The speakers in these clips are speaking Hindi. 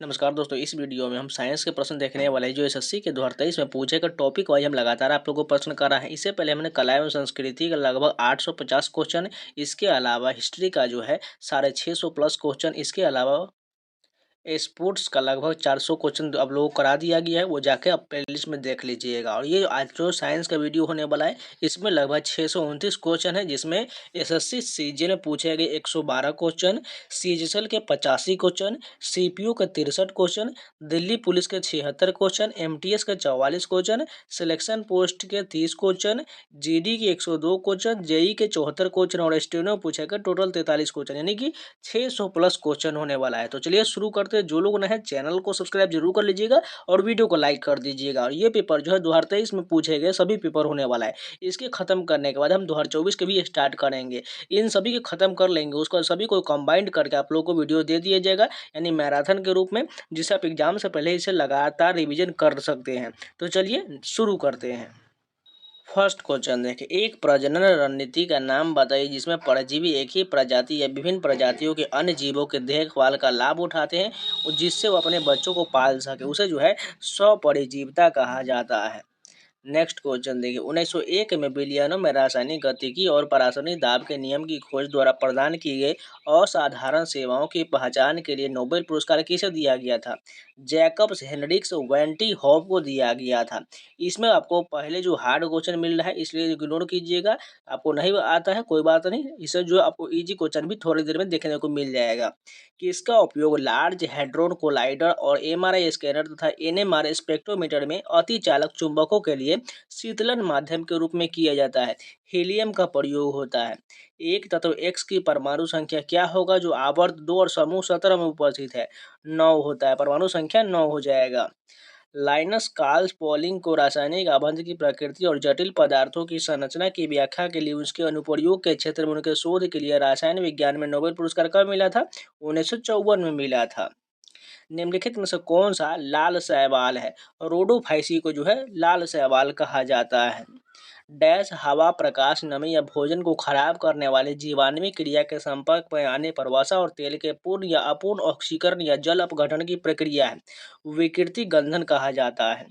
नमस्कार दोस्तों, इस वीडियो में हम साइंस के प्रश्न देखने वाले हैं जो एसएससी के 2023 में पूछे गए टॉपिक वाइज हम लगातार आप लोगों को प्रश्न कर रहे हैं। इससे पहले हमने कला एवं संस्कृति का लगभग 850 क्वेश्चन, इसके अलावा हिस्ट्री का जो है 650 प्लस क्वेश्चन, इसके अलावा स्पोर्ट्स का लगभग 400 क्वेश्चन अब लोगों को करा दिया गया है। वो जाके आप प्लेलिस्ट में देख लीजिएगा। और ये आज जो साइंस का वीडियो होने वाला है इसमें लगभग 629 क्वेश्चन है, जिसमें एसएससी सीजीएल में पूछे गए 112 क्वेश्चन, सीजीएल के 85 क्वेश्चन, सीपीयू के 63 क्वेश्चन, दिल्ली पुलिस के 76 क्वेश्चन, एमटीएस के 44 क्वेश्चन, सिलेक्शन पोस्ट के 30 क्वेश्चन, जीडी के 102 क्वेश्चन, जेई के 74 क्वेश्चन और स्टेनो पूछे गए टोटल 43 क्वेश्चन, यानी कि 600 प्लस क्वेश्चन होने वाला है। तो चलिए शुरू करते हैं। जो लोग नए हैं चैनल को सब्सक्राइब जरूर कर लीजिएगा और वीडियो को लाइक कर दीजिएगा। और ये पेपर जो है 2023 में पूछे गए सभी पेपर होने वाला है। इसके खत्म करने के बाद हम 2024 के भी स्टार्ट करेंगे। इन सभी के खत्म कर लेंगे, उसको सभी को कंबाइंड करके आप लोगों को वीडियो दे दिया जाएगा, यानी मैराथन के रूप में, जिससे आप एग्जाम से पहले इसे लगातार रिविजन कर सकते हैं। तो चलिए शुरू करते हैं। फर्स्ट क्वेश्चन देखिए, एक प्रजनन रणनीति का नाम बताइए जिसमें परजीवी एक ही प्रजाति या विभिन्न प्रजातियों के अन्य जीवों के देखभाल का लाभ उठाते हैं और जिससे वो अपने बच्चों को पाल सके, उसे जो है स्वपरिजीवता कहा जाता है। नेक्स्ट क्वेश्चन देखिए, 1901 में बिलियनों में रासायनिक गतिकी और परासरणी दाब के नियम की खोज द्वारा प्रदान की गई असाधारण सेवाओं की पहचान के लिए नोबेल पुरस्कार किसे दिया गया था? जैकब्स हेनरिक्स वेंटी हॉफ को दिया गया था। इसमें आपको पहले जो हार्ड क्वेश्चन मिल रहा है इसलिए इग्नोर कीजिएगा, आपको नहीं आता है कोई बात नहीं, इसे जो आपको इजी क्वेश्चन भी थोड़ी देर में देखने को मिल जाएगा। कि इसका उपयोग लार्ज हैड्रोन कोलाइडर और एमआरआई स्कैनर तथा एनएमआर स्पेक्ट्रोमीटर में अतिचालक चुंबकों के लिए शीतलन माध्यम के रूप में किया जाता है। हीलियम का प्रयोग होता है। एक तत्व X की परमाणु संख्या क्या होगा जो आवर्त 2 और समूह 17 में उपस्थित है? 9 होता है, परमाणु संख्या 9 हो जाएगा। लाइनस कार्ल्स पॉलिंग को रासायनिक आबंध की प्रकृति और जटिल पदार्थों की संरचना की व्याख्या के लिए उसके अनुप्रयोग के क्षेत्र में उनके शोध के लिए रसायन विज्ञान में नोबेल पुरस्कार कब मिला था? 1954 में मिला था। निम्नलिखित में से कौन सा लाल शैवाल है? रोडोफाइसी को जो है लाल शैवाल कहा जाता है। डैश हवा, प्रकाश, नमी या भोजन को खराब करने वाले जीवाणुवीय क्रिया के संपर्क में आने पर वसा और तेल के पूर्ण या अपूर्ण ऑक्सीकरण या जल अपघटन की प्रक्रिया है, विकृति गंधन कहा जाता है।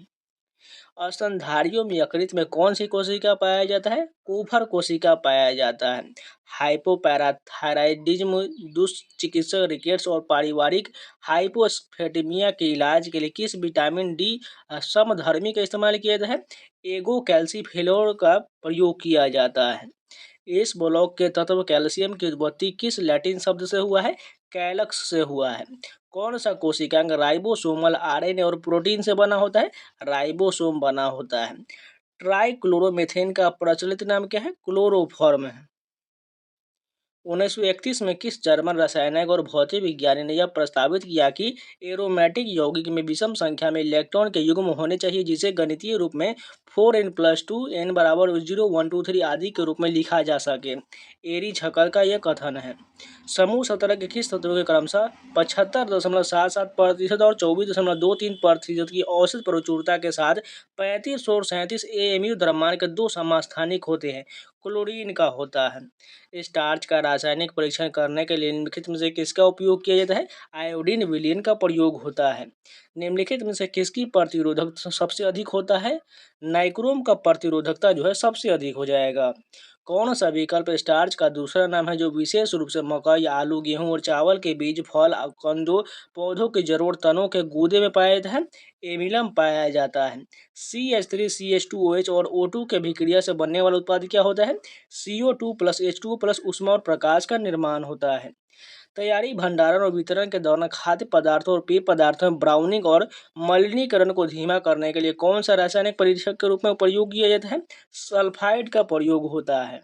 स्तनधारियों में यकृत में कौन सी कोशिका पाया जाता है? कुफर कोशिका पाया जाता है। हाइपोपैराथायराइडिज्म, दुष्चिकित्सक रिकेट्स और पारिवारिक हाइपोस्फेटेमिया के इलाज के लिए किस विटामिन डी समधर्मी का इस्तेमाल किया जाता है? एगो कैल्सीफेलोर का प्रयोग किया जाता है। इस ब्लॉक के तत्व कैल्शियम की उत्पत्ति किस लैटिन शब्द से हुआ है? कैलक्स से हुआ है। कौन सा कोशिकांग राइबोसोमल आरएनए और प्रोटीन से बना होता है? राइबोसोम बना होता है। ट्राइक्लोरोमेथेन का प्रचलित नाम क्या है? क्लोरोफॉर्म है। 1931 में किस जर्मन रसायनज्ञ और भौतिक विज्ञानी ने यह प्रस्तावित किया कि एरोमेटिक यौगिक में विषम संख्या में इलेक्ट्रॉन के युग्म होने चाहिए, जिसे गणितीय रूप में 4n+2 n बराबर 0 1 2 3 आदि के रूप में लिखा जा सके? एरी छकर का यह कथन है। समूह 17 के किस तत्वों के क्रमशः 75.77% और 24.23% की औसत प्रचुरता के साथ 35 और 37 AMU द्रव्यमान के दो समस्थानिक होते हैं? क्लोरीन का होता है। स्टार्च का रासायनिक परीक्षण करने के लिए निम्नलिखित में से किसका उपयोग किया जाता है? आयोडीन विलयन का प्रयोग होता है। निम्नलिखित में से किसकी प्रतिरोधकता सबसे अधिक होता है? नाइक्रोम का प्रतिरोधकता जो है सबसे अधिक हो जाएगा। कौन सा विकल्प स्टार्च का दूसरा नाम है जो विशेष रूप से मकई, आलू, गेहूं और चावल के बीज, फल, कंदों, पौधों के जड़ों, तनों के गूदे में पाया जाता है? एमिलम पाया जाता है। CH3CH2OH और O2 के अभिक्रिया से बनने वाला उत्पाद क्या होता है? CO2+H2O+ ऊष्मा और प्रकाश का निर्माण होता है। तैयारी, भंडारण और वितरण के दौरान खाद्य पदार्थों और पेय पदार्थों में ब्राउनिंग और मलिनीकरण को धीमा करने के लिए कौन सा रासायनिक परीक्षक के रूप में प्रयोग किया जाता है? सल्फाइड का प्रयोग होता है।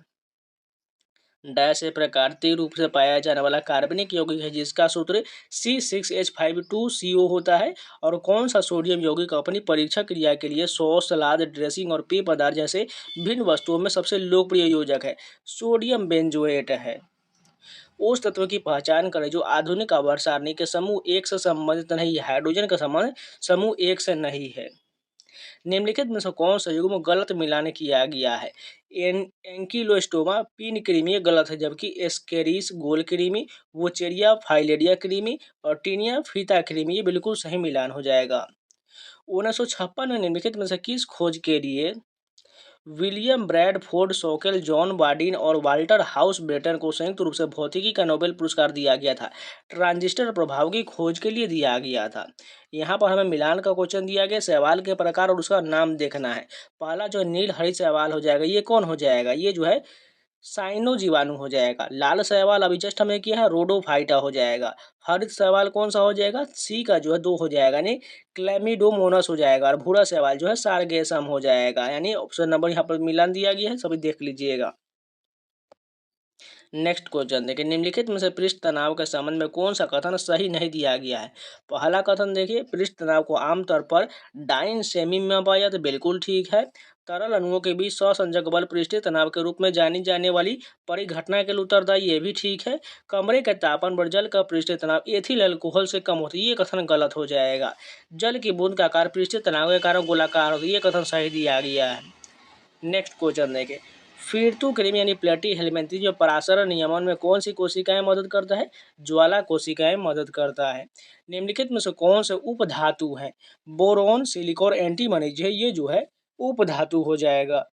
डैश एक प्राकृतिक रूप से पाया जाने वाला कार्बनिक यौगिक है जिसका सूत्र C6H52CO होता है। और कौन सा सोडियम यौगिक अपनी परीक्षा क्रिया के लिए सॉस, सलाद, ड्रेसिंग और पेय पदार्थ जैसे विभिन्न वस्तुओं में सबसे लोकप्रिय योजक है? सोडियम बेंजोएट है। उस तत्व की पहचान करें जो आधुनिक आवर्त सारणी के समूह 1 से संबंधित नहीं है। हाइड्रोजन का संबंध समूह 1 से नहीं है। निम्नलिखित में से कौन सा युग्म गलत मिलान किया गया है? एंकिलोस्टोमा पिन कृमि ये गलत है, जबकि एस्केरिस गोल कृमि, वोचेरिया फाइलेरिया कृमि और टीनिया फीता कृमि ये बिल्कुल सही मिलान हो जाएगा। 1956 में निम्नलिखित में से किस खोज के लिए विलियम ब्रैडफोर्ड शोकेल, जॉन बार्डिन और वाल्टर हाउस ब्रेटन को संयुक्त रूप से भौतिकी का नोबेल पुरस्कार दिया गया था? ट्रांजिस्टर प्रभाव की खोज के लिए दिया गया था। यहाँ पर हमें मिलान का क्वेश्चन दिया गया, शैवाल के प्रकार और उसका नाम देखना है। पहला जो नील हरित शैवाल हो जाएगा, ये कौन हो जाएगा? ये जो है साइनो जीवाणु हो जाएगा। लाल शैवाल अभी जस्ट हमें किया है, रोडोफाइटा हो जाएगा। हरित शैवाल कौन सा हो जाएगा? सी का जो है 2 हो जाएगा, यानी क्लेमिडोमोनास हो जाएगा। और भूरा शैवाल जो है सारगेसम हो जाएगा। यानी ऑप्शन नंबर यहाँ पर मिलान दिया गया है, सभी देख लीजिएगा। नेक्स्ट क्वेश्चन देखिए, निम्नलिखित में से पृष्ठ तनाव के संबंध में कौन सा कथन सही नहीं दिया गया है? पहला कथन देखिए, पृष्ठ तनाव को आमतौर पर डाइन सेमी में पाया जाता है, बिल्कुल ठीक है। तरल अणुओं के बीच सहसंजक बल पृष्ठीय तनाव के रूप में जानी जाने वाली परिघटना के लिए उत्तरदायी, ये भी ठीक है। कमरे के तापमान पर जल का पृष्ठीय तनाव एथिल अल्कोहल से कम होता है, ये कथन गलत हो जाएगा। जल की बूंद का आकार पृष्ठीय तनाव के कारण गोलाकार होता है, ये कथन सही दिया गया है। नेक्स्ट क्वेश्चन देखें, फिरतु कृमि यानी प्लेटी हेलमिंथी जो परासरण नियमन में कौन सी कोशिकाएं मदद करता है? ज्वाला कोशिकाएं मदद करता है। निम्नलिखित में से कौन से उप धातु हैं? बोरोन, सिलिकॉन, एंटीमनी है, ये जो है उप धातु हो जाएगा।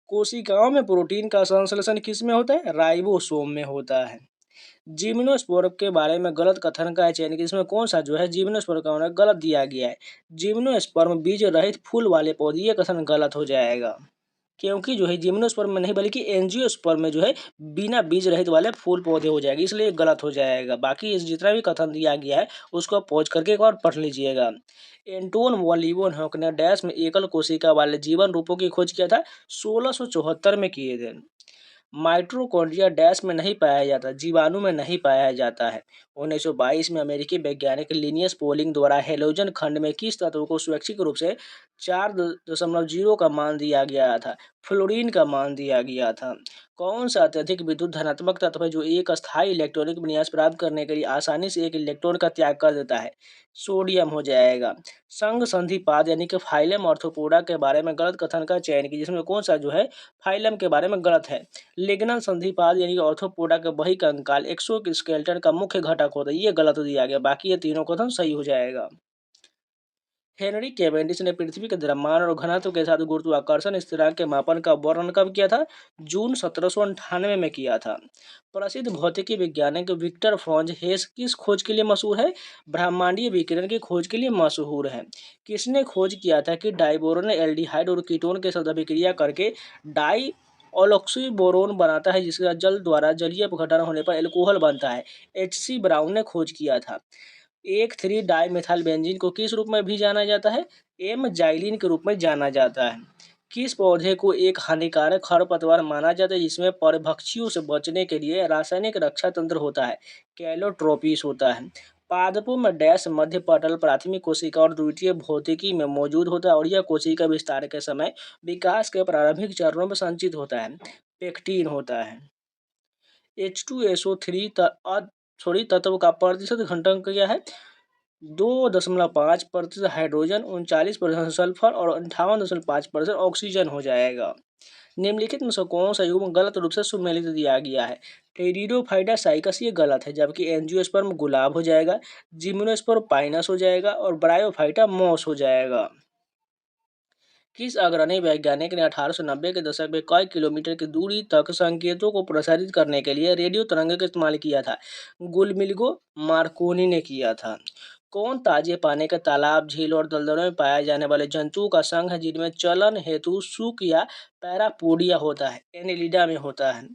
कोशिकाओं में प्रोटीन का संश्लेषण किस में होता है? राइबोसोम में होता है। जिम्नोस्पोर के बारे में गलत कथन का चयन इसमें कौन सा जो है जिम्नोस्पोर का होना गलत दिया गया है? जिम्नोस्पर्म बीज रहित फूल वाले पौधे, ये कथन गलत हो जाएगा, क्योंकि जो है जिम्नोस्पर्म में नहीं बल्कि एंजियोस्पर्म में जो है बिना बीज रहित वाले फूल पौधे हो जाएंगे, इसलिए गलत हो जाएगा। बाकी इस जितना भी कथन दिया गया है उसको आप पहुंच करके एक बार पढ़ लीजिएगा। एंटोन वॉन लीवनहॉक ने डैश में एकल कोशिका वाले जीवन रूपों की खोज किया था, 1674 में किए थे। माइटोकॉन्ड्रिया डैश में नहीं पाया जाता, जीवाणु में नहीं पाया जाता है। 1922 में अमेरिकी वैज्ञानिक लिनियस पोलिंग द्वारा हेलोजन खंड में किस तत्व को स्वैच्छिक रूप से 4.0 का मान दिया गया था? फ्लोरीन का मान दिया गया था। कौन सा अत्यधिक विद्युत धनात्मक तत्व है जो एक अस्थायी इलेक्ट्रॉनिक विन्यास प्राप्त करने के लिए आसानी से एक इलेक्ट्रॉन का त्याग कर देता है? सोडियम हो जाएगा। संघ संधिपाद यानी कि फाइलम ऑर्थोपोडा के बारे में गलत कथन का चयन कीजिए, जिसमें कौन सा जो है फाइलम के बारे में गलत है? लिग्नन संधिपाद यानी कि ऑर्थोपोडा के बही कंकाल एक्सोस्केलेटन का मुख्य घटक होता है, ये गलत दिया गया। बाकी ये तीनों कथन सही हो जाएगा। हेनरी कैवेंडिश ने पृथ्वी के द्रव्यमान और घनत्व के साथ गुरुत्वाकर्षण स्थिरांक के मापन का वर्णन कब किया था? जून 1798 में किया था। प्रसिद्ध भौतिकी वैज्ञानिक विक्टर फ्रॉन्ज हेस किस खोज के लिए मशहूर है? ब्रह्मांडीय विकिरण की खोज के लिए मशहूर है। किसने खोज किया था कि डाइबोरोन एल्डिहाइड और कीटोन के साथ अभिक्रिया करके डाई ऑक्सीबोरोन बनाता है, जिसका जल द्वारा जलीय अपघटन होने पर एल्कोहल बनता है? H.C. ब्राउन ने खोज किया था। एक 3 डाई मिथाइल बेंजीन को किस रूप में भी जाना जाता है? एम जाइलिन के रूप में जाना जाता है। किस पौधे को एक हानिकारक खरपतवार माना जाता है जिसमें परभक्षियों से बचने के लिए रासायनिक रक्षा तंत्र होता है? कैलोट्रोपिस होता है। पादपों में डैश मध्य पटल प्राथमिक कोशिका और द्वितीय भौतिकी में मौजूद होता है और यह कोशिका विस्तार के समय विकास के प्रारंभिक चरणों में संचित होता है। पेक्टीन होता है। H2SO3 सॉरी तत्व का प्रतिशत घटक क्या है? 2.5% हाइड्रोजन, 39% सल्फर और 58.5% ऑक्सीजन हो जाएगा। निम्नलिखित में से कौन सा युग्म गलत रूप से सुमेलित दिया गया है? टेरिडोफाइटा साइकस, ये गलत है, जबकि एंजियोस्पर्म गुलाब हो जाएगा, जिम्नोस्पर्म पाइनस हो जाएगा और ब्रायोफाइटा मॉस हो जाएगा। किस अग्रणी वैज्ञानिक ने 1890 के दशक में कई किलोमीटर की दूरी तक संकेतों को प्रसारित करने के लिए रेडियो तरंग का इस्तेमाल किया था? गुलमिल्गो मार्कोनी ने किया था। कौन ताजे पानी के तालाब, झील और दलदलों में पाए जाने वाले जंतुओं का संघ है जिनमें चलन हेतु सुक या पैरापोडिया होता है? एनेलिडा में होता है।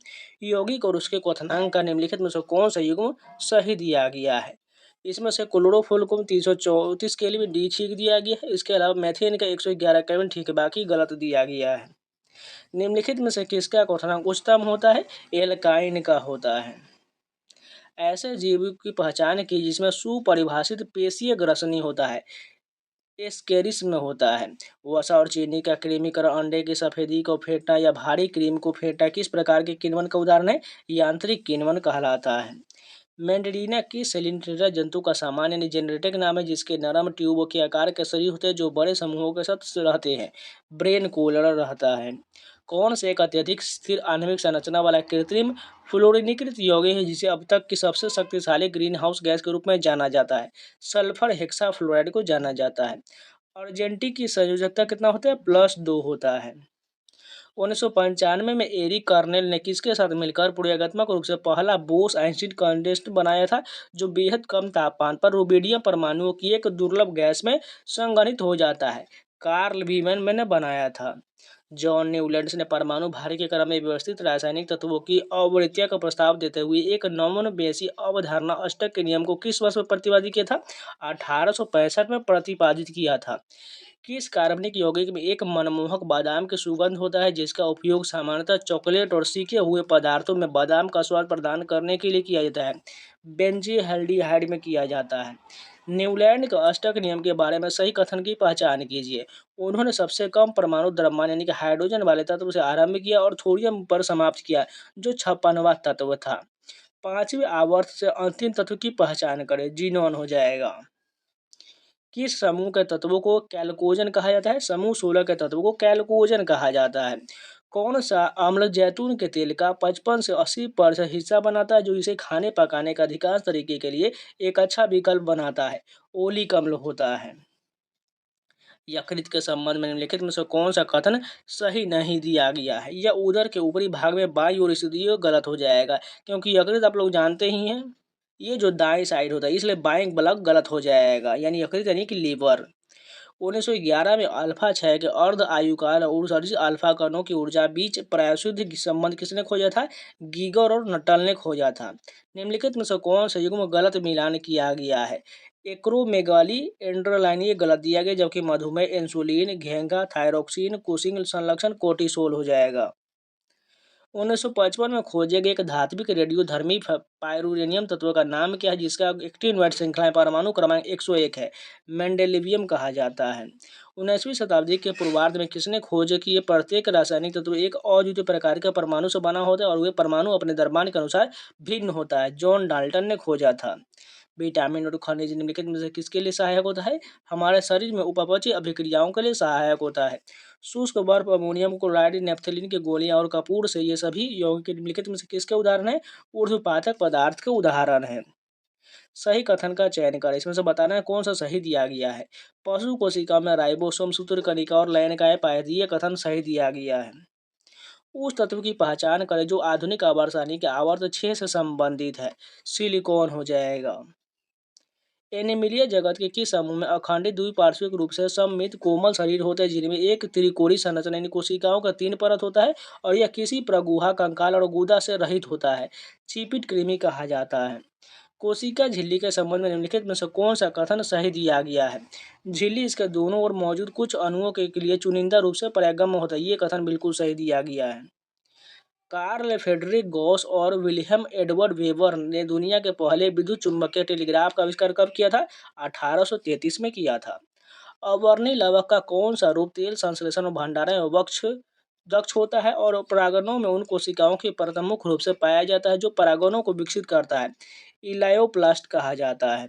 यौगिक और उसके क्वथनांक का निम्नलिखित में से कौन सा युग्म सही दिया गया है? इसमें से क्लोरोफॉल को 334 केल्विन डी ठीक दिया गया है। इसके अलावा मेथेन का 111 केल्विन ठीक है, बाकी गलत दिया गया है। निम्नलिखित में से किसका क्वथनांक उच्चतम होता है? एल्काइन का होता है। ऐसे जीव की पहचान की जिसमें सुपरिभाषित पेशीय ग्रसनी होता है, एस्केरिस में होता है। वसा और चीनी का कृमिकरण, अंडे की सफेदी को फेंटना या भारी क्रीम को फेंटना किस प्रकार के किण्वन का उदाहरण है? यांत्रिक किण्वन कहलाता है। मैंडरीना की सेलिन्ट्रेटा जंतु का सामान्य यानी जेनेटिक नाम है, जिसके नरम ट्यूबों के आकार के शरीर होते हैं जो बड़े समूहों के साथ रहते हैं। ब्रेन कूलर रहता है। कौन से एक अत्यधिक स्थिर आणविक संरचना वाला कृत्रिम फ्लोरीनीकृत यौगिक है जिसे अब तक की सबसे शक्तिशाली ग्रीन हाउस गैस के रूप में जाना जाता है? सल्फर हेक्साफ्लोराइड को जाना जाता है। अर्जेंटी की संयोजकता कितना होता है? +2 होता है। 1995 में एरिक कार्नेल ने किसके साथ मिलकर प्रयोगात्मक रूप से पहला बोस आइंस्टीन कंडेंसर बनाया था, जो बेहद कम तापमान पर रुबिडियम परमाणुओं की एक दुर्लभ गैस में संघनित हो जाता है? कार्ल वीमैन ने बनाया था। जॉन न्यूलैंड्स ने परमाणु भार के क्रम में व्यवस्थित रासायनिक तत्वों की आवृत्तियों का प्रस्ताव देते हुए एक नॉमनबेसी अवधारणा अष्टक के नियम को किस वर्ष में प्रतिपादित किया था? 1865 में प्रतिपादित किया था। किस कार्बनिक यौगिक में एक मनमोहक बादाम की सुगंध होता है जिसका उपयोग सामान्यतः चॉकलेट और सीखे हुए पदार्थों में बादाम का स्वाद प्रदान करने के लिए किया जाता है? बेंजील्डिहाइड में किया जाता है। न्यूलैंड के अष्टक नियम के बारे में सही कथन की पहचान कीजिए। उन्होंने सबसे कम परमाणु द्रव्यमान यानी कि हाइड्रोजन वाले तत्व से आरंभ किया और थोरियम पर समाप्त किया, जो 56वां तत्व था। पांचवें आवर्त से अंतिम तत्व की पहचान करें। जीनोन हो जाएगा। किस समूह के तत्वों को कैल्कोजन कहा जाता है? समूह 16 के तत्वों को कैल्कोजन कहा जाता है। कौन सा अम्ल जैतून के तेल का 55 से 80% हिस्सा बनाता है, जो इसे खाने पकाने का अधिकांश तरीके के लिए एक अच्छा विकल्प बनाता है? ओलिक अम्ल होता है। यकृत के संबंध में निम्नलिखित में से कौन सा कथन सही नहीं दिया गया है? यह उदर के ऊपरी भाग में बाईं ओर स्थित, ये गलत हो जाएगा, क्योंकि यकृत आप लोग जानते ही हैं ये जो दाएं साइड होता है, इसलिए बाएं ब्लॉक गलत हो जाएगा, यानी यकृत यानी कि लीवर। 1911 में अल्फा क्षय के अर्ध आयुकाल और ऊर्जा अल्फा कणों की ऊर्जा बीच प्रायशुद्ध संबंध किसने खोजा था? गीगर और नटल ने खोजा था। निम्नलिखित में से कौन से युग्म गलत मिलान किया गया है? एक्रोमेगाली एंड्रोलाइन ये गलत दिया गया, जबकि मधुमेह इंसुलिन, घेंघा थायरोक्सिन, कुशिंग संलक्षण कोर्टिसोल हो जाएगा। 1955 में खोजे गए एक धात्विक रेडियोधर्मी पायरुरेनियम तत्व का नाम क्या है, जिसका एक्टिनोइड श्रृंखला परमाणु क्रमांक 101 है? मेंडेलिवियम कहा जाता है। 19वीं शताब्दी के पूर्वार्ध में किसने खोज की ये प्रत्येक रासायनिक तत्व एक अद्वितीय प्रकार के परमाणु से बना होता है और वे परमाणु अपने द्रव्यमान के अनुसार भिन्न होता है? जॉन डाल्टन ने खोजा था। विटामिन और खनिज निम्नलिखित में से किसके लिए सहायक होता है? हमारे शरीर में उपापचय अभिक्रियाओं के लिए सहायक होता है। शुष्क बर्फ, अमोनियम क्लोराइड, नेफ्थलीन की गोलियां और कपूर से, ये सभी यौगिक निम्नलिखित में से किसके उदाहरण है? ऊर्ध्वपातक पदार्थ के उदाहरण है। सही कथन का चयन करें। इसमें से बताना है कौन सा सही दिया गया है। पशु कोशिका में राइबोसोम, सूत्र कणिका और लयनकाय पाए जाते हैं, ये कथन सही दिया गया है। उस तत्व की पहचान करें जो आधुनिक आवर्त सारणी के आवर्त 6 से संबंधित है। सिलिकॉन हो जाएगा। एनीमिलिया जगत के किस समूह में अखंडित द्विपार्श्विक रूप से सममित कोमल शरीर होते हैं, जिनमें एक त्रिकोणीय संरचना यानी कोशिकाओं का 3 परत होता है और यह किसी प्रगुहा, कंकाल और गुदा से रहित होता है? चिपिट कृमि कहा जाता है। कोशिका झिल्ली के संबंध में निम्नलिखित में से कौन सा कथन सही दिया गया है? झिल्ली इसके दोनों ओर मौजूद कुछ अणुओं के लिए चुनिंदा रूप से पारगम्य होता है, ये कथन बिल्कुल सही दिया गया है। कार्ल फ्रेडरिक गॉस और विल्हेम एडवर्ड वेबर ने दुनिया के पहले विद्युत चुम्बकीय टेलीग्राफ का आविष्कार कब किया था? 1833 में किया था। अवर्णी लवक का कौन सा रूप तेल संश्लेषण और भंडारण में दक्ष होता है और परागणों में उन कोशिकाओं के प्रमुख रूप से पाया जाता है जो परागणों को विकसित करता है? इलायोप्लास्ट कहा जाता है।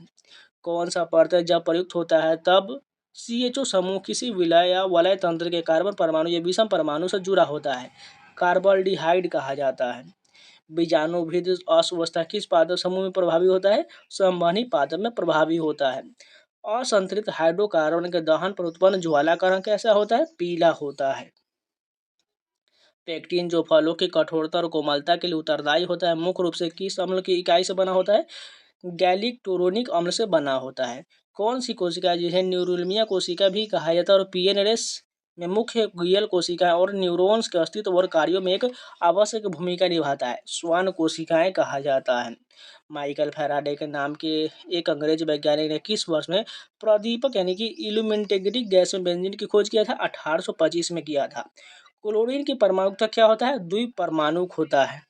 कौन सा परत जब प्रयुक्त होता है तब CHO समूह किसी विलय या वलय तंत्र के कार्बन परमाणु या विषम परमाणु से जुड़ा होता है? कार्बल्डिहाइड कहा जाता है। बीजाणुभिद अवस्था किस पादप समूह में प्रभावी होता है? संवहनी पादप में प्रभावी होता है। असंतृप्त हाइड्रोकार्बन के दहन पर उत्पन्न ज्वाला का रंग कैसा होता है? पीला होता है। पेक्टिन जो फलों की कठोरता और कोमलता के लिए उत्तरदायी होता है, मुख्य रूप से किस अम्ल की इकाई से बना होता है? गैलिक्टोरोनिक अम्ल से बना होता है। कौन सी कोशिका जिसे न्यूरोलमिया कोशिका भी कहा जाता है और PNRS में मुख्य ग्लियल कोशिकाएं और न्यूरॉन्स के अस्तित्व और कार्यों में एक आवश्यक भूमिका निभाता है? श्वान कोशिकाएं कहा जाता है। माइकल फैराडे के नाम के एक अंग्रेज वैज्ञानिक ने किस वर्ष में प्रदीपक यानी कि इल्यूमिनेटेड गैस में बेंजीन की खोज किया था? 1825 में किया था। क्लोरीन की परमाणुकता क्या होता है? द्विपरमाणुक होता है।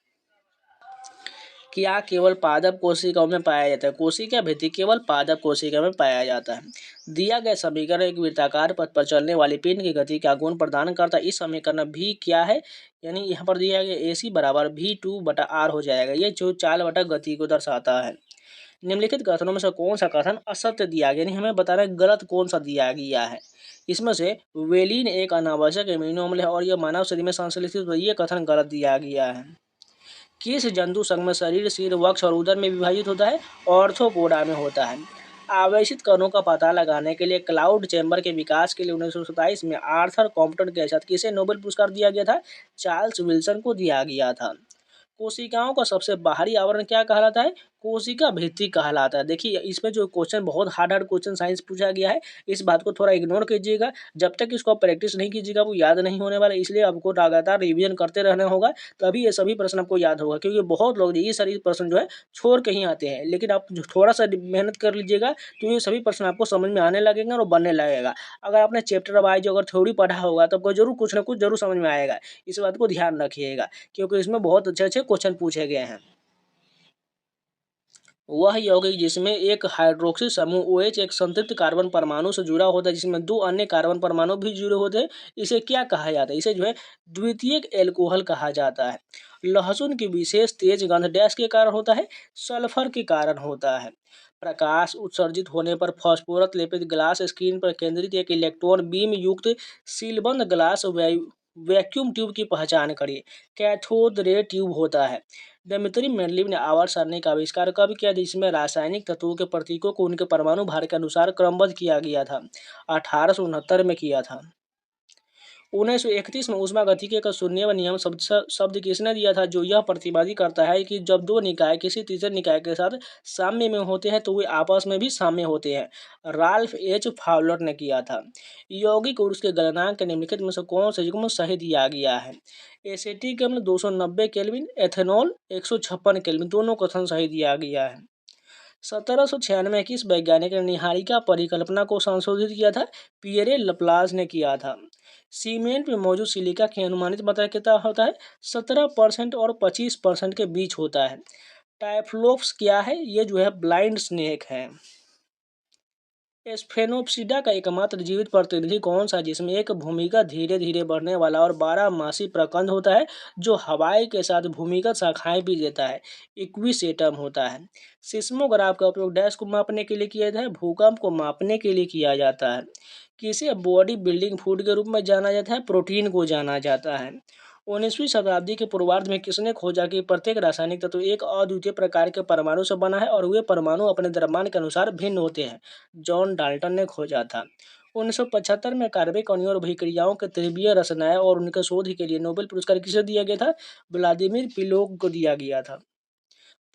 क्या केवल पादप कोशिकाओं में पाया जाता है? कोशिका भित्ति केवल पादप कोशिका में पाया जाता है। दिया गया समीकरण एक वृत्ताकार पथ पर चलने वाली पिंड की गति का गुण प्रदान करता है। इस समीकरण में भी क्या है? यानी यहाँ पर दिया गया AC बराबर V2/R हो जाएगा, ये जो चाल बटा गति को दर्शाता है। निम्नलिखित कथनों में से कौन सा कथन असत्य दिया गया, यानी हमें बताना है गलत कौन सा दिया गया है। इसमें से वेलिन एक अनावश्यक एमिनो अम्ल है और यह मानव शरीर में संश्लेषित होता है, ये कथन गलत दिया गया है। किस जंतु संघ में शरीर, सिर, वक्ष और उदर में विभाजित होता है? ऑर्थोपोडा में होता है। आवेशित कणों का पता लगाने के लिए क्लाउड चैम्बर के विकास के लिए 1927 में आर्थर कॉम्पटन के साथ किसे नोबेल पुरस्कार दिया गया था? चार्ल्स विल्सन को दिया गया था। कोशिकाओं का सबसे बाहरी आवरण क्या कहलाता है? कोशिका भित्ति कहलाता है। देखिए इसमें जो क्वेश्चन बहुत हार्ड हार्ड क्वेश्चन साइंस पूछा गया है, इस बात को थोड़ा इग्नोर कीजिएगा। जब तक इसको आप प्रैक्टिस नहीं कीजिएगा वो याद नहीं होने वाला, इसलिए आपको लगातार रिवीजन करते रहना होगा, तभी ये सभी प्रश्न आपको याद होगा। क्योंकि बहुत लोग ये सारी प्रश्न जो है छोड़ के ही आते हैं, लेकिन आप जो थोड़ा सा मेहनत कर लीजिएगा तो ये सभी प्रश्न आपको समझ में आने लगेंगे और बनने लगेगा। अगर आपने चैप्टर वाइज अगर थ्योरी पढ़ा होगा तो आपको जरूर कुछ ना कुछ जरूर समझ में आएगा। इस बात को ध्यान रखिएगा, क्योंकि इसमें बहुत अच्छे अच्छे क्वेश्चन पूछे गए हैं। वह यौगिक जिसमें एक हाइड्रोक्सी समूह OH एक संतृप्त कार्बन परमाणु से जुड़ा होता है, जिसमें दो अन्य कार्बन परमाणु भी जुड़े होते हैं, इसे क्या कहा जाता है? इसे जो है द्वितीयक एल्कोहल कहा जाता है। लहसुन की विशेष तेज गंध डैश के कारण होता है? सल्फर के कारण होता है। प्रकाश उत्सर्जित होने पर फास्फोरस लेपित ग्लास स्क्रीन पर केंद्रित एक इलेक्ट्रॉन बीम युक्त सीलबंद ग्लास वैक्यूम ट्यूब की पहचान करिए। कैथोड रे ट्यूब होता है। डेमित्री मेंडलीव ने आवर्त सारणी का आविष्कार कब किया, जिसमें रासायनिक तत्वों के प्रतीकों को उनके परमाणु भार के अनुसार क्रमबद्ध किया गया था? 1869 में किया था। 1931 में ऊष्मागतिकी का शून्य व नियम शब्द किसने दिया था, जो यह प्रतिपादित करता है कि जब दो निकाय किसी तीसरे निकाय के साथ साम्य में होते हैं तो वे आपस में भी साम्य होते हैं? राल्फ एच फाउलर ने किया था। यौगिक और उसके गलनांक निम्नलिखित में से कौन से युग्म सही दिया गया है? एसिटिक अम्ल 290 केल्विन, एथेनॉल 156 केल्विन, दोनों कथन सही दिया गया है। 1796 में किस वैज्ञानिक ने निहारिका परिकल्पना को संशोधित किया था? पियरे लप्लास ने किया था। सीमेंट में मौजूद सिलिका की अनुमानित मात्रा कितना होता है? 17% और 25% के बीच होता है। टाइफ्लोप्स क्या है? ये जो है ब्लाइंड स्नेक है। स्फेनोप्सिडा का एकमात्र जीवित प्रतिनिधि कौन सा, जिसमें एक भूमिगत धीरे धीरे बढ़ने वाला और 12 मासी प्रकंद होता है, जो हवाई के साथ भूमिगत शाखाएं भी देता है? इक्विसेटम होता है। सिस्मोग्राफ का उपयोग डैश को मापने के लिए किया जाता है? भूकंप को मापने के लिए किया जाता है। किसे बॉडी बिल्डिंग फूड के रूप में जाना जाता है? प्रोटीन को जाना जाता है। 19वीं शताब्दी के पूर्वार्ध में किसने खोजा कि प्रत्येक रासायनिक तत्व एक अद्वितीय प्रकार के परमाणु से बना है और वे परमाणु अपने द्रव्यमान के अनुसार भिन्न होते हैं? जॉन डाल्टन ने खोजा था। 1975 में कार्बनिक अणुओं और अभिक्रियाओं के त्रिवीय रचनाएं और उनके शोध के लिए नोबेल पुरस्कार किसे दिया गया था? व्लादिमीर पिलोग को दिया गया था।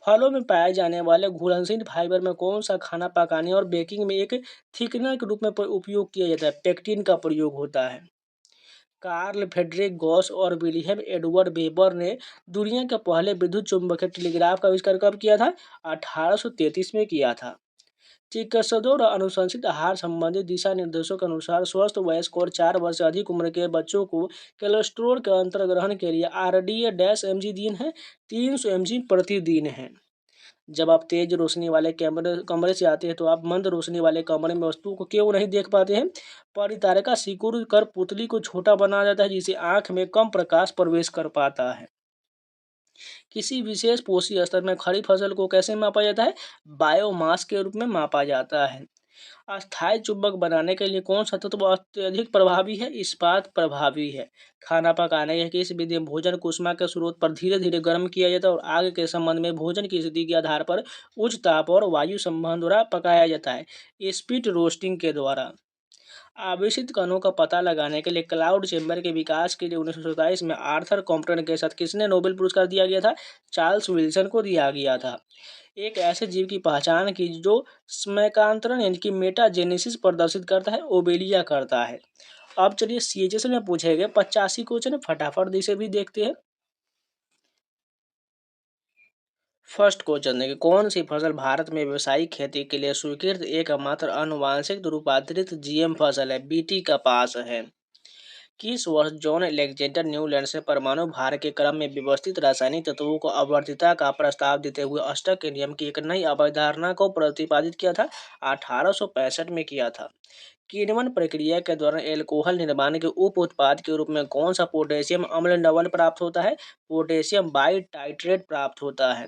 फलों में पाए जाने वाले घुलनशील फाइबर में कौन सा खाना पकाने और बेकिंग में एक थिकनर के रूप में उपयोग किया जाता है? पेक्टिन का प्रयोग होता है। कार्ल फ्रेडरिक गॉस और विलियम एडवर्ड वेबर ने दुनिया के पहले विद्युत चुम्बकीय टेलीग्राफ का आविष्कार कब किया था? 1833 में किया था। चिकित्सकों और अनुशंसित आहार संबंधी दिशा निर्देशों के अनुसार स्वस्थ वयस्क और 4 वर्ष से अधिक उम्र के बच्चों को कोलेस्ट्रॉल के अंतर्ग्रहण के लिए RDA-mg दिन है, 300 mg प्रतिदिन है। जब आप तेज रोशनी वाले कमरे से आते हैं तो आप मंद रोशनी वाले कमरे में वस्तु को क्यों नहीं देख पाते हैं? परितारिका सिकुड़ कर पुतली को छोटा बना जाता है, जिससे आंख में कम प्रकाश प्रवेश कर पाता है। किसी विशेष पोषी स्तर में खड़ी फसल को कैसे मापा जाता है? बायोमास के रूप में मापा जाता है। अस्थायी चुंबक बनाने के लिए कौन सा तत्व अत्यधिक प्रभावी है? इस्पात प्रभावी है। खाना पकाने की किस विधि में भोजन को ऊष्मा के स्रोत पर धीरे धीरे गर्म किया जाता है और आग के संबंध में भोजन की स्थिति के आधार पर उच्च ताप और वायु संबंध द्वारा पकाया जाता है? स्पीड रोस्टिंग के द्वारा। आवेशित कणों का पता लगाने के लिए क्लाउड चैम्बर के विकास के लिए 1927 में आर्थर कॉम्पटन के साथ किसने नोबेल पुरस्कार दिया गया था? चार्ल्स विल्सन को दिया गया था। एक ऐसे जीव की पहचान की जो स्मैकांतरण यानी कि मेटाजेनेसिस प्रदर्शित करता है? ओबेलिया करता है। अब चलिए CHS में पूछे गए 85 क्वेश्चन फटाफट इसे भी देखते हैं। फर्स्ट क्वेश्चन देखिए, कौन सी फसल भारत में व्यावसायिक खेती के लिए स्वीकृत एकमात्र आनुवांशिक रूपांतरित GM फसल है? BT कपास है। किस वर्ष जॉन अलेक्जेंडर न्यूलैंड ने परमाणु भार के क्रम में व्यवस्थित रासायनिक तत्वों को आवर्तीयता का प्रस्ताव देते हुए अष्टक के नियम की एक नई अवधारणा को प्रतिपादित किया था? 1865 में किया था। किण्वन प्रक्रिया के दौरान एल्कोहल निर्माण के उप उत्पाद के रूप में कौन सा पोटेशियम अम्ल लवण प्राप्त होता है? पोटेशियम बाइटाइट्रेट प्राप्त होता है।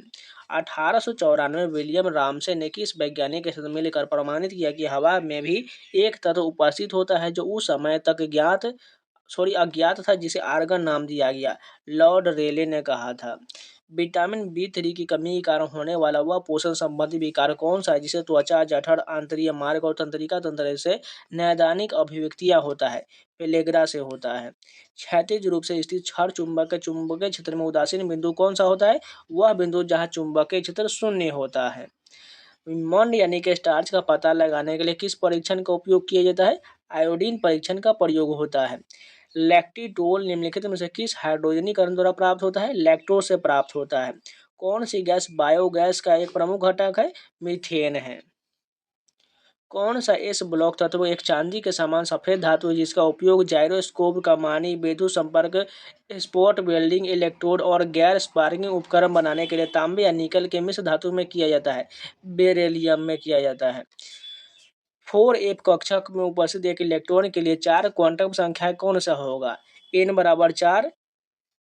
1894 विलियम रामसे ने किस वैज्ञानिक के साथ मिलकर प्रमाणित किया कि हवा में भी एक तत्व उपस्थित होता है जो उस समय तक अज्ञात था, जिसे आर्गन नाम दिया गया? लॉर्ड रेले ने कहा था। विटामिन बी 3 की कमी के कारण होने वाला वह पोषण संबंधी विकार कौन सा है जिसे त्वचा, जठर, आंतरिक मार्ग और तंत्रिका तंत्र से नैदानिक अभिव्यक्तियां होता है? पेलेग्रा से होता है। क्षैतिज रूप से स्थित छड़ चुंबक के चुंबकीय क्षेत्र में उदासीन बिंदु कौन सा होता है? वह बिंदु जहाँ चुंबकीय क्षेत्र शून्य होता है। मंड यानी कि स्टार्च का पता लगाने के लिए किस परीक्षण का उपयोग किया जाता है? आयोडीन परीक्षण का प्रयोग होता है। लैक्टिटोल निम्नलिखित में से किस हाइड्रोजनीकरण द्वारा प्राप्त होता है? लैक्टोज से प्राप्त होता है। कौन सी गैस बायोगैस का एक प्रमुख घटक है? मीथेन है। कौन सा एस ब्लॉक तत्व एक चांदी के समान सफेद धातु है जिसका उपयोग जाइरोस्कोप, कमानी, विद्युत संपर्क, स्पॉट वेल्डिंग, इलेक्ट्रोड और गैर स्पार्किंग उपकरण बनाने के लिए तांबे या निकल के मिश्र धातु में किया जाता है? बेरिलियम में किया जाता है। 4F कक्षा में उपस्थित एक इलेक्ट्रॉन के लिए 4 क्वांटम संख्या कौन सा होगा? n बराबर 4,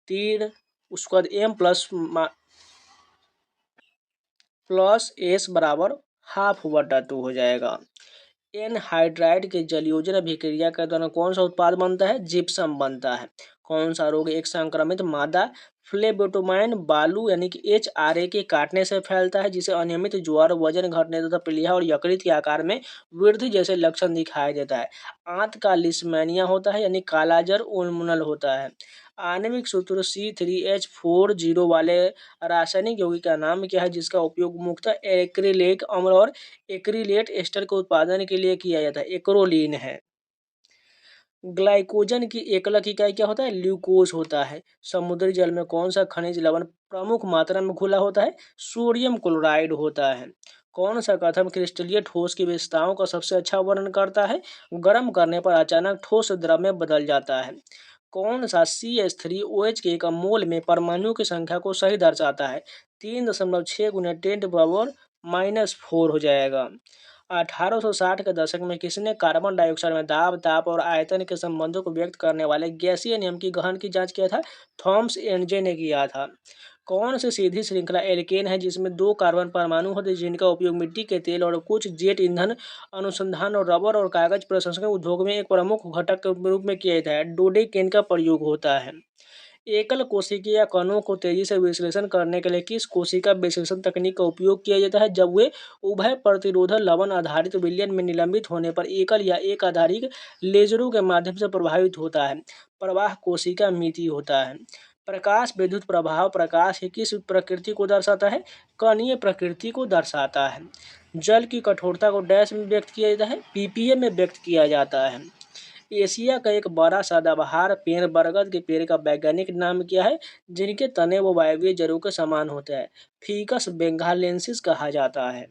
3, उसके बाद m प्लस s बराबर ½ हो जाएगा। एनहाइड्राइड के जलयोजन अभिक्रिया के दौरान कौन सा उत्पाद बनता है? जिप्सम बनता है। कौन सा रोग एक संक्रमित मादा फ्लेबोटोमाइन बालू यानी कि HRA के काटने से फैलता है, जिसे अनियमित ज्वर, वजन घटने तथा प्लीहा और यकृत के आकार में वृद्धि जैसे लक्षण दिखाई देता है? आंत का लिस्मेनिया होता है यानी कालाजर उन्मूलन होता है। आणविक सूत्र C3H40 वाले रासायनिक यौगिक का नाम क्या है जिसका उपयोग मुख्यतः एक्रिलिक अम्ल और एक्रिलेट एस्टर के उत्पादन के लिए किया जाता है? एक्रोलीन है। ग्लाइकोजन की एकलक इकाई क्या होता है? ल्यूकोज होता है। समुद्री जल में कौन सा खनिज लवण प्रमुख मात्रा में घुला होता है? सोडियम क्लोराइड होता है। कौन सा कथन क्रिस्टलीय ठोस की विशेषताओं का सबसे अच्छा वर्णन करता है? गर्म करने पर अचानक ठोस द्रव में बदल जाता है। कौन सा CH3OH के एक मोल में परमाणुओं की संख्या को सही दर्शाता है? 3.6 गुना 10⁻⁻⁴ हो जाएगा। 1860 के दशक में किसने कार्बन डाइऑक्साइड में दाब, ताप और आयतन के संबंधों को व्यक्त करने वाले गैसीय नियम की गहन की जांच किया था? थॉमस एनजे ने किया था। कौन सी सीधी श्रृंखला एल्केन है जिसमें 2 कार्बन परमाणु होते हैं जिनका उपयोग मिट्टी के तेल और कुछ जेट ईंधन अनुसंधान और रबर और कागज प्रसंस्करण उद्योग में एक प्रमुख घटक के रूप में किया जाता है? डोडेकेन का प्रयोग होता है। एकल कोशिकीय कणों को तेजी से विश्लेषण करने के लिए किस कोशिका विश्लेषण तकनीक का उपयोग किया जाता है जब वे उभय प्रतिरोधक लवण आधारित विलयन में निलंबित होने पर एकल या एक आधारित लेजरों के माध्यम से प्रभावित होता है? प्रवाह कोशिका मिति होता है। प्रकाश विद्युत प्रभाव प्रकाश की किस प्रकृति को दर्शाता है? कणीय प्रकृति को दर्शाता है। जल की कठोरता को डैश में व्यक्त किया जाता है? ppm में व्यक्त किया जाता है। एशिया का एक बड़ा सदाबहार पेड़ बरगद के पेड़ का वैज्ञानिक नाम क्या है जिनके तने वो वायवीय जड़ों के समान होते हैं? फीकस बेंगालेंसिस कहा जाता है।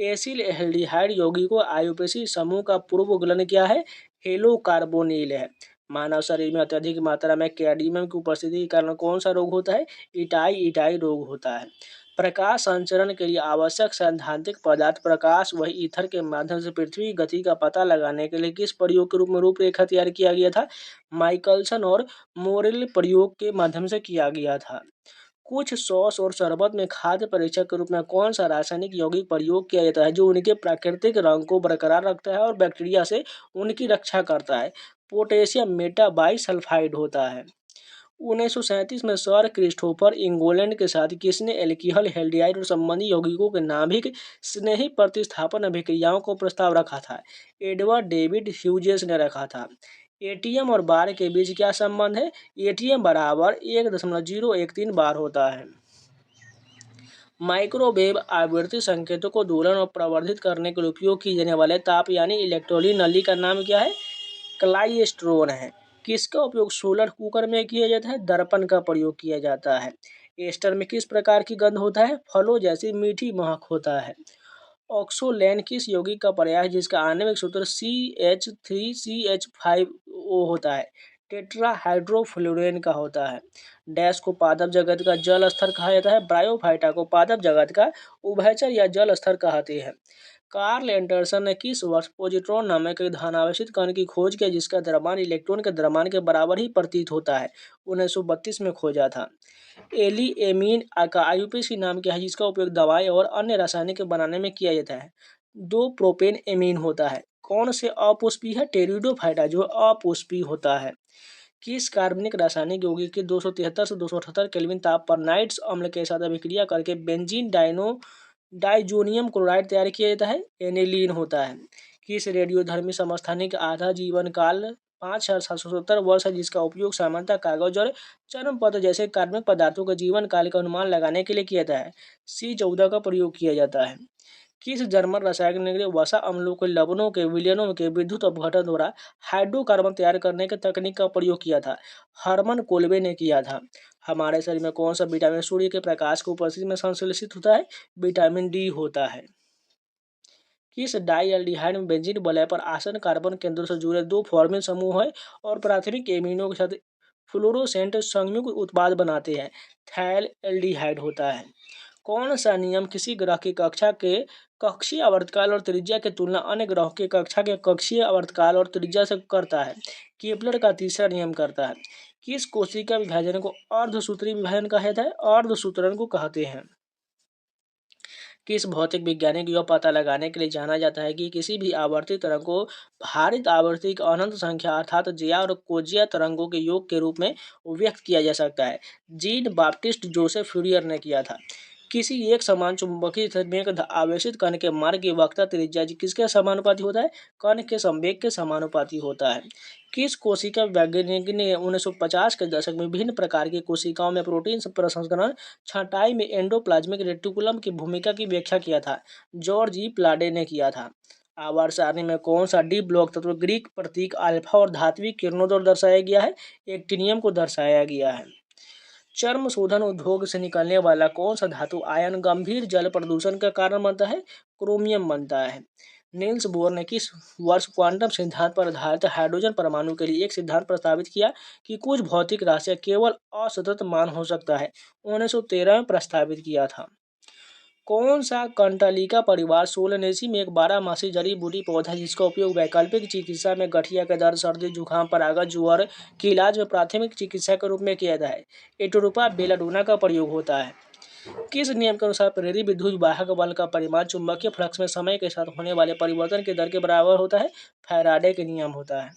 एसिल एल्डिहाइड यौगिकों आईयूपीएसी समूह का पूर्व गलन क्या है? हेलोकार्बोनिल है। मानव शरीर में अत्यधिक मात्रा में कैडमियम की उपस्थिति के कारण कौन सा रोग होता है? इटाई रोग होता है। प्रकाश संचरण के लिए आवश्यक सैद्धांतिक पदार्थ प्रकाश वही ईथर के माध्यम से पृथ्वी की गति का पता लगाने के लिए किस प्रयोग के रूप में रूपरेखा तैयार किया गया था? माइकलसन और मोरेल प्रयोग के माध्यम से किया गया था। कुछ सॉस और शरबत में खाद्य परीक्षक के रूप में कौन सा रासायनिक यौगिक प्रयोग किया जाता है जो उनके प्राकृतिक रंग को बरकरार रखता है और बैक्टीरिया से उनकी रक्षा करता है? पोटेशियम मेटाबाइसल्फाइड होता है। 1937 में सर क्रिस्टोफर इंगोलैंड के साथ किसने एल्कीहल हैल्डिहाइड और संबंधी यौगिकों के नाभिक स्नेही प्रतिस्थापन अभिक्रियाओं को प्रस्ताव रखा था? एडवर्ड डेविड ह्यूजेस ने रखा था। एटीएम और बार के बीच क्या संबंध है? एटीएम बराबर 1.013 बार होता है। माइक्रोवेव आवृत्ति संकेतों को दोलन और प्रवर्धित करने के लिए उपयोग की जाने वाले ताप यानी इलेक्ट्रॉनिक नली का नाम क्या है? क्लाइस्ट्रॉन है। किसका उपयोग सोलर कुकर में किया जाता है? दर्पण का प्रयोग किया जाता है। एस्टर में किस प्रकार की गंध होता है? फलों जैसी मीठी महक होता है। ऑक्सोलैन किस यौगिक का पर्याय है जिसका आणविक सूत्र CH3CH5 O होता है। टेट्राहाइड्रोफ्लोरेन का होता है। डैश को पादप जगत का जल स्तर कहा जाता है। ब्रायोफाइटा को पादप जगत का उभयचर या जल स्तर कहते हैं। कार्ल एंडरसन ने किस वर्ष पॉजिट्रॉन नामक एक धनावेशित कण की खोज की जिसका द्रव्यमान इलेक्ट्रॉन के द्रव्यमान के बराबर ही प्रतीत होता है? 1932 में खोजा था। एलिएमीन का आईयूपीएसी नाम क्या है जिसका उपयोग दवाई और अन्य रासायनिक बनाने में किया जाता है? 2 प्रोपेन एमीन होता है। कौन से अपुष्पी है? टेरिडोफाइटा जो अपुष्पी होता है। किस कार्बनिक रासायनिक यौगिक के 273 से 278 केल्विन ताप पर नाइट्रस अम्ल के साथ अभिक्रिया करके बेंजीन डाइजोनियम क्लोराइड तैयार किया जाता है? एनिलीन होता है। किस रेडियोधर्मी समस्थानिक आधा जीवन काल 5,770 वर्ष है जिसका उपयोग सामान्यतः कागज और चर्मपत्र जैसे कार्बनिक पदार्थों के जीवन काल का अनुमान लगाने के लिए किया जाता है? C14 का प्रयोग किया जाता है। किस जर्मन रसायन ने वसा अम्लों के लवणों के विलयनों के विद्युत अपघटन द्वारा हाइड्रोकार्बन तैयार करने की तकनीक का प्रयोग किया था? हर्मन कोल्बे ने किया था। हमारे शरीर में कौन सा विटामिन सूर्य के प्रकाश की उपस्थिति में संश्लेषित होता है? विटामिन डी होता है। किस डाइएल्डिहाइड में बेंजीन वलय पर आसन्न कार्बन केंद्रों से जुड़े 2 फॉर्मिल समूह है और प्राथमिक एमिनो के साथ फ्लोरोसेंट संयुग्म उत्पाद बनाते हैं? थैल एल्डिहाइड होता है। कौन सा नियम किसी ग्रह की कक्षा के कक्षीय आवर्तकाल और त्रिज्या की तुलना अन्य ग्रहों की कक्षा के कक्षीय आवर्तकाल और त्रिज्या से करता है? केपलर का तीसरा नियम करता है। किस कोशिका विभाजन को अर्धसूत्री विभाजन कहा जाता है? अर्धसूत्रण को कहते हैं। किस भौतिक वैज्ञानिक यह पता लगाने के लिए जाना जाता है कि किसी भी आवर्ती तरंग को भारित आवर्ती की अनंत संख्या अर्थात जिया और कोजिया तरंगों के योग के रूप में व्यक्त किया जा सकता है? जीन बाप्टिस्ट जोसेफ फ्यूरियर ने किया था। किसी एक समान चुंबकीय संवेग में आवेशित कण के मार्ग की वक्रता त्रिज्या किसके समानुपाती होता है? कण के संवेग के समानुपाती होता है। किस कोशिका वैज्ञानिक ने 1950 के दशक में विभिन्न प्रकार की कोशिकाओं में प्रोटीन प्रसंस्करण छंटाई में एंडोप्लाज्मिक रेटिकुलम की भूमिका की व्याख्या किया था? जॉर्ज ई प्लाडे ने किया था। आवर्त सारणी में कौन सा डी ब्लॉक तत्व ग्रीक प्रतीक अल्फा और धात्विक किरणों द्वारा दर्शाया गया है? एक्टिनियम को दर्शाया गया है। चर्म शोधन उद्योग से निकलने वाला कौन सा धातु आयन गंभीर जल प्रदूषण का कारण बनता है? क्रोमियम बनता है। नील्स बोर ने किस वर्ष क्वांटम सिद्धांत पर आधारित हाइड्रोजन परमाणु के लिए एक सिद्धांत प्रस्तावित किया कि कुछ भौतिक राशियां केवल असतत मान हो सकता है? 1913 में प्रस्तावित किया था। कौन सा कंटालिका परिवार सोलनेसी में एक 12 मासी जड़ी बूटी पौधा है जिसका उपयोग वैकल्पिक चिकित्सा में गठिया के दर्द, सर्दी, जुकाम, परागत, ज्वर के इलाज में प्राथमिक चिकित्सा के रूप में किया जाता है? एटोरुपा बेलाडोना का प्रयोग होता है। किस नियम के अनुसार प्रेरित विद्युत वाहक बल का परिमाण चुंबकीय फ्लक्स में समय के साथ होने वाले परिवर्तन की दर के बराबर होता है? फैराडे के नियम होता है।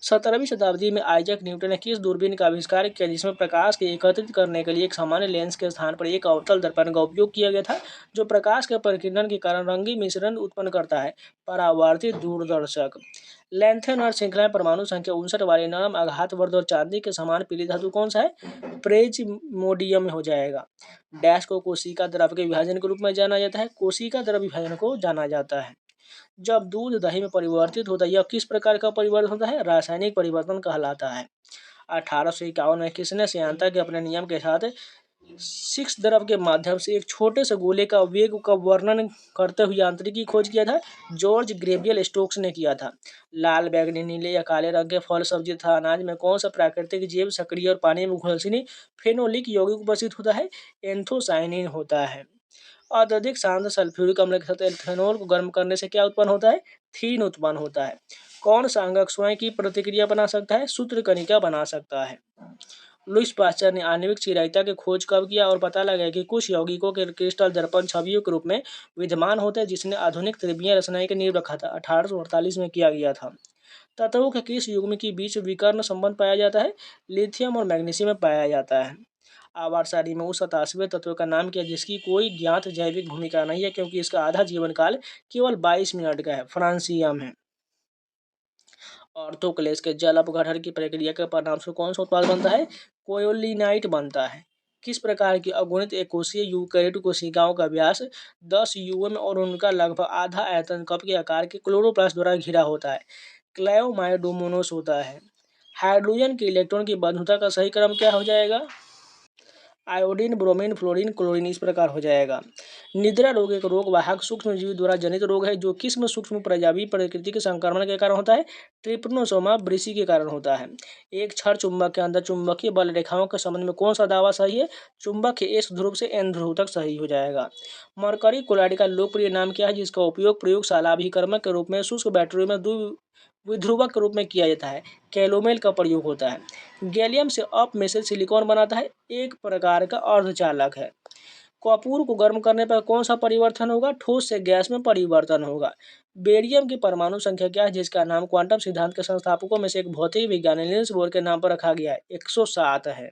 17वीं शताब्दी में आइजैक न्यूटन ने किस दूरबीन का आविष्कार किया जिसमें प्रकाश के एकत्रित करने के लिए एक सामान्य लेंस के स्थान पर एक अवतल दर्पण का उपयोग किया गया था जो प्रकाश के परिकिरण के कारण रंगीन मिश्रण उत्पन्न करता है? परावर्तित दूरदर्शक। लैंथेनर श्रृंखला में परमाणु संख्या 59 वाले नरम आघातवर्ध और चांदी के समान पीली धातु कौन सा है? प्रेजिमोडियम हो जाएगा। डैश को कोशिका द्रव के विभाजन के रूप में जाना जाता है? कोशिका द्रव विभाजन को जाना जाता है। जब दूध दही में परिवर्तित होता है यह किस प्रकार का परिवर्तन होता है? रासायनिक परिवर्तन कहलाता है। 1851 में किसने श्यानता के अपने नियम के साथ सिक्स द्रव के माध्यम से एक छोटे से गोले का वेग का वर्णन करते हुए यांत्रिकी की खोज किया था? जॉर्ज ग्रेवियल स्टोक्स ने किया था। लाल, बैगनी, नीले या काले रंग के फल, सब्जी तथा अनाज में कौन सा प्राकृतिक जैव सक्रिय और पानी में घुलनशील फेनोलिक यौगिक उपस्थित होता है? एंथोसाइनिन होता है। अत्यधिक शांत सल्फ्यूरिक अम्ल के साथ एथेनॉल को गर्म करने से क्या उत्पन्न होता है? थीन उत्पन्न होता है। कौन सा अंगक स्वयं की प्रतिक्रिया बना सकता है? सूत्रकणिका बना सकता है। लुईस पास्चर ने आणविक चिरायता की खोज कब किया और पता लगाया कि कुछ यौगिकों के क्रिस्टल दर्पण छवियों के रूप में विद्यमान होते हैं जिसने आधुनिक त्रिज्यीय रचनाएं की नींव रखा था? 1848 में किया गया था। तत्वों के किस युग्म के बीच विकर्ण संबंध पाया जाता है? लिथियम और मैग्नीशियम में पाया जाता है। आवर्त सारणी में उस 87वें तत्व का नाम क्या जिसकी कोई ज्ञात जैविक भूमिका नहीं है क्योंकि इसका आधा जीवन काल केवल 22 मिनट का है? फ्रांसियम है। ऑर्थोक्लेस के जल अपघटन की प्रक्रिया के परिणाम से कौन सा उत्पाद बनता है? कोयोलिनाइट बनता है। किस प्रकार की अगुणित एकोशीय यूकैरियोटिक कोशिकाओं का व्यास 10 यूएम और उनका लगभग आधा आयतन कप के आकार के क्लोरोप्लास्ट द्वारा घिरा होता है? क्लेओमाइडोमोनास होता है। हाइड्रोजन के इलेक्ट्रॉन की बंधुता का सही क्रम क्या हो जाएगा? आयोडीन, ब्रोमीन, फ्लोरीन, क्लोरीन इस प्रकार हो जाएगा। निद्रा रोग एक रोग वाहक सूक्ष्मजीवी द्वारा जनित रोग है जो किस्म सूक्ष्म प्रजावी प्रकृति के संक्रमण के कारण होता है। ट्रिपनोसोमा ब्रिसी के कारण होता है। एक क्षण चुंबक के अंदर चुंबकीय बल रेखाओं के संबंध में कौन सा दावा सही है? चुंबक के एस ध्रुव से एन ध्रुव तक सही हो जाएगा। मरकरी क्लोराइड का लोकप्रिय नाम क्या है जिसका उपयोग प्रयोगशाला अभिकर्मक के रूप में शुष्क बैटरियों में द्विध्रुवक के रूप में किया जाता है? कैलोमेल का प्रयोग होता है। गैलियम से अप में से सिलिकॉन बनाता है, एक प्रकार का अर्धचालक है। कपूर को गर्म करने पर कौन सा परिवर्तन होगा? ठोस से गैस में परिवर्तन होगा। बेरियम की परमाणु संख्या क्या है जिसका नाम क्वांटम सिद्धांत के संस्थापकों में से एक भौतिक विज्ञानी नील्स बोर के नाम पर रखा गया है? 107 है।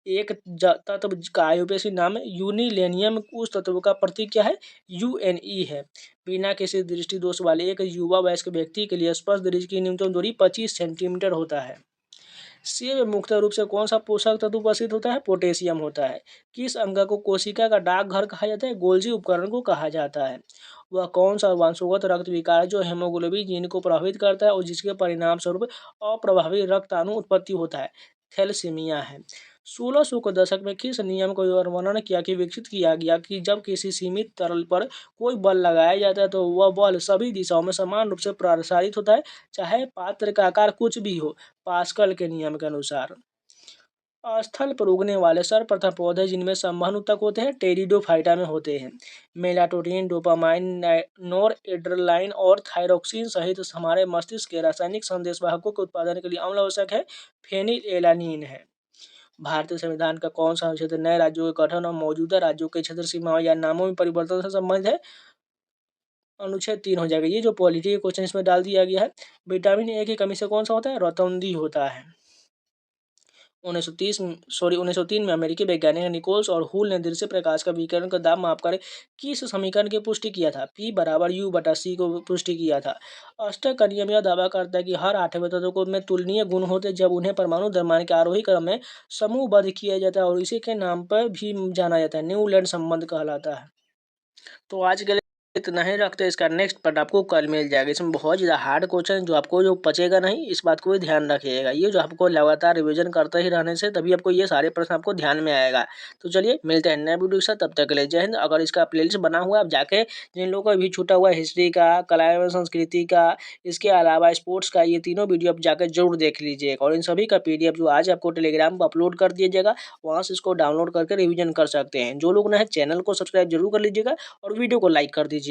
एक तत्व का आयुपेशी नाम है यूनिलेनियम, उस तत्व का प्रतीक क्या है? UNE है। बिना किसी दृष्टि दोष वाले एक युवा वयस्क व्यक्ति के लिए स्पर्श दृष्टि की न्यूनतम दूरी 25 सेंटीमीटर होता है। सेब में मुख्य रूप से कौन सा पोषक तत्व उपस्थित होता है? पोटेशियम होता है। किस अंग को कोशिका का डाकघर कहा जाता है? गोल्जी उपकरण को कहा जाता है। वह कौन सा वंशगत रक्त विकार है जो हेमोग्लोबिन जीन को प्रभावित करता है और जिसके परिणाम स्वरूप अप्रभावी रक्ताणु उत्पत्ति होता है? थैलेसीमिया है। 1600 के दशक में किस नियम को वर्णन किया कि विकसित किया गया कि जब किसी सीमित तरल पर कोई बल लगाया जाता है तो वह बल सभी दिशाओं में समान रूप से प्रसारित होता है, चाहे पात्र का आकार कुछ भी हो? पास्कल के नियम के अनुसार। स्थल पर उगने वाले सर्वप्रथम पौधे जिनमें संवहन ऊतक होते हैं टेरिडोफाइटा में होते हैं। मेलाटोनिन, डोपामाइन, नोरएड्रेनालाइन और थायरोक्सिन सहित हमारे मस्तिष्क के रासायनिक संदेशवाहकों के उत्पादन के लिए अम्ल आवश्यक है, फेनिलएलानिन है। भारतीय संविधान का कौन सा अनुच्छेद नए राज्यों के गठन और मौजूदा राज्यों के क्षेत्र सीमाओं या नामों में परिवर्तन से संबंधित है? अनुच्छेद 3 हो जाएगा। ये जो पॉलिटी के क्वेश्चन इसमें डाल दिया गया है। विटामिन ए की कमी से कौन सा होता है? रतौंधी होता है। 1903 में अमेरिकी वैज्ञानिक निकोल्स और हुल ने दृश्य प्रकाश का विकिरण का दाब मापकर किस समीकरण की पुष्टि किया था? P बराबर U/C को पुष्टि किया था। अष्टक का नियम यह दावा करता है कि हर आठवें तत्व को में तुलनीय गुण होते जब उन्हें परमाणु द्रव्यमान के आरोही क्रम में समूहबद्ध किया जाता है और इसी के नाम पर भी जाना जाता है, न्यूलैंड संबंध कहलाता है। तो आज के लिए इतना ही रखते हैं। इसका नेक्स्ट पार्ट आपको कल मिल जाएगा। इसमें बहुत ज़्यादा हार्ड क्वेश्चन जो पचेगा नहीं, इस बात को भी ध्यान रखिएगा। ये जो आपको लगातार रिवीजन करते ही रहने से तभी आपको ये सारे प्रश्न आपको ध्यान में आएगा। तो चलिए मिलते हैं नए वीडियो के साथ, तब तक के लिए जय हिंद। अगर इसका प्लेलिस्ट बना हुआ है आप जाके, जिन लोगों का भी छूटा हुआ है हिस्ट्री का, कला एवं संस्कृति का, इसके अलावा स्पोर्ट्स का, ये तीनों वीडियो आप जाकर जरूर देख लीजिएगा। और इन सभी का PDF जो आज आपको टेलीग्राम पर अपलोड कर दिया जाएगा, वहाँ से इसको डाउनलोड करके रिविजन कर सकते हैं। जो लोग नए चैनल को सब्सक्राइब जरूर कर लीजिएगा और वीडियो को लाइक कर दीजिएगा।